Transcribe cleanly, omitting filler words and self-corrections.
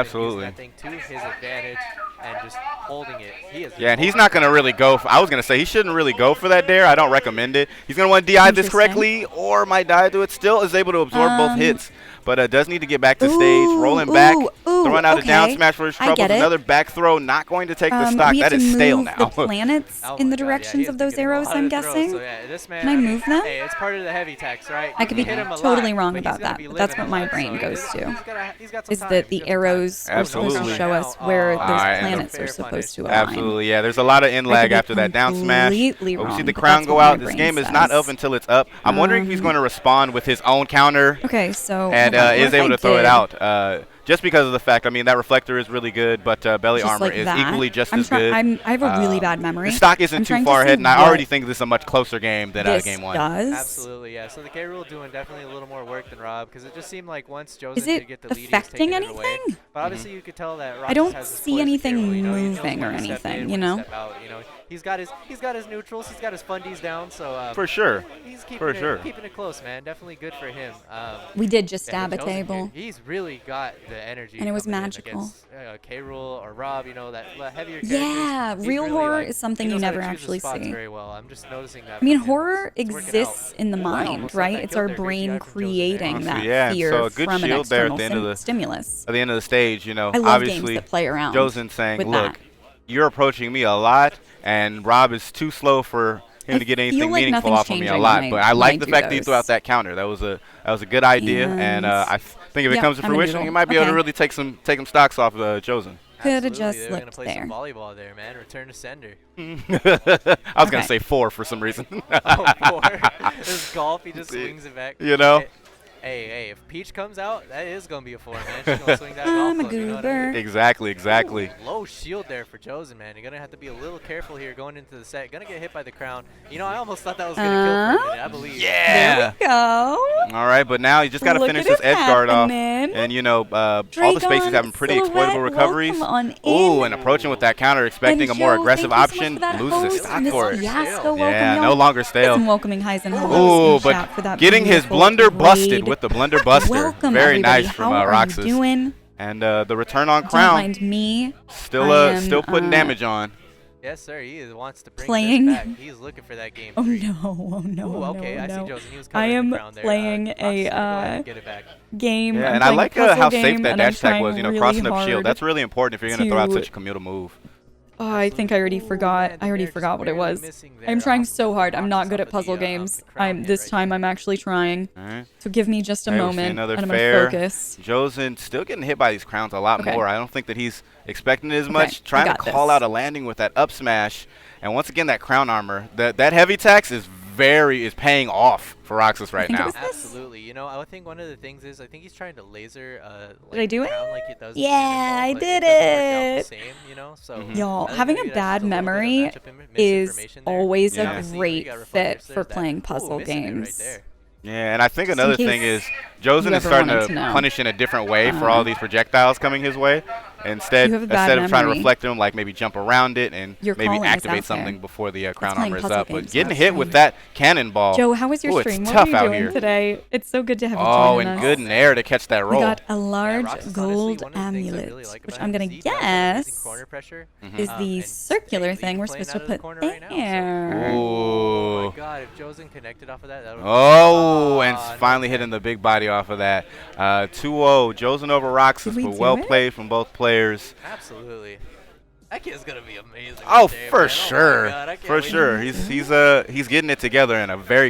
Absolutely. been using that thing to his advantage and just holding it. He is. Yeah, and he's not going to really go for, I was going to say he shouldn't really go for that dare. I don't recommend it. He's going to want to DI this Interesting. correctly or might die to it. Still is able to absorb both hits. but does need to get back to stage. Rolling back, throwing out a down smash for his troubles. Another back throw, not going to take the stock. That is stale now. The planets in the directions of those arrows, I'm guessing. So yeah, this man, Can I move them? Hey, it's part of the heavy tax, right? I could be totally wrong about that, but that's what my brain goes to. Is that the arrows are supposed to show us where those planets are supposed to align. Absolutely, yeah. There's a lot of in lag after that down smash. But we see the crown go out. This game is not up until it's up. I'm wondering if he's going to respond with his own counter. Okay, so and is able to throw it out. Just because of the fact, I mean, that reflector is really good, but belly armor is equally just as good. I have a really bad memory. The stock isn't too far ahead, and I already think this is a much closer game than game one. Absolutely, yeah. So the Krool doing definitely a little more work than R.O.B, because it just seemed like once Jozen did get the lead, he was taking it away. But obviously, you could tell that Roxas I don't has this see poise anything Krool, you know, moving or anything, you know? He's got his neutrals, he's got his fundies down, so for sure. He's keeping it close, man. Definitely good for him. We did just stab a table. He's really got the energy. And it was magical. Krool or R.O.B, you know, that heavier characters. Yeah, real horror is something you never actually see. Very well. I'm just noticing that. I mean, horror exists in the mind, right? It's our brain creating that fear so a good from an shield there at external the end of the stimulus. At the end of the stage, you know, I love obviously games that play around Jozen saying, with "Look, that. you're approaching me a lot, and R.O.B is too slow for him to get anything like meaningful off of me a lot." But I like the fact that he threw out that counter. That was a good idea, and I think if it comes to fruition, he might be able to really take some stocks off of Jozen. Could have just looked looked play there. Some volleyball there, man. Return to sender. I was gonna say 4 for some reason. 4. This golf, he just swings it back. You know. Hey, if Peach comes out, that is going to be a 4, man. She's going to swing that golf club, you know what I mean? Exactly. Ooh, low shield there for Jozen, man. You're going to have to be a little careful here going into the set. Going to get hit by the crown. You know, I almost thought that was going to kill for a minute, I believe. Yeah. There we go. All right, but now you just got to finish this edge guard off. And, you know, all the spaces having pretty exploitable recoveries. Ooh, and approaching with that counter, expecting a more aggressive option. Loses his stock for it. Yeah, no longer stale. Welcoming highs and ooh, but getting his blunder busted with the blunder buster. Welcome, very everybody. nice from How Roxas. are you doing? And the return on crown. Don't mind me. Still putting damage on. Yes, sir. He wants to bring this back. He's looking for that game. Oh no! Oh no! Ooh, okay, no, I see no. Jozen. He was I am the crown there. playing game. Yeah, and I like how safe that dash attack was. You know, crossing up shield. That's really important if you're gonna throw out such a communal move. Oh, I think I already forgot. I already forgot what it was. I'm trying so hard. I'm not good at puzzle games. This time I'm actually trying. Right. So give me just a moment, and I'm gonna focus. Jozen still getting hit by these crowns a lot more. I don't think that he's expecting it as much. Trying to call out a landing with that up smash, and once again that crown armor. That heavy tax is paying off for Roxas right now. Absolutely. You know, I think one of the things is I think he's trying to laser did I do it? like it does. Yeah, I did it. Same, you know? So y'all, having a bad memory is always a great fit for playing puzzle games. Yeah, and I think another thing is Jozen is starting to punish in a different way for all these projectiles coming his way. Instead of trying to reflect them, like maybe jump around it and maybe activate something before the crown armor is up. But getting hit with that cannonball. Joe, how was your stream? What are you doing today? It's so good to have you join us. Oh, and good in air to catch that roll. We got a large gold amulet, which I'm going to guess is the circular thing we're supposed to put there. Ooh. Oh my god, if Jozen connected off of that, that would and finally hitting the big body off of that. 2-0, Jozen over Roxas, but well played from both players. Absolutely. That kid's gonna be amazing. Oh, for sure. For sure. He's getting it together in a very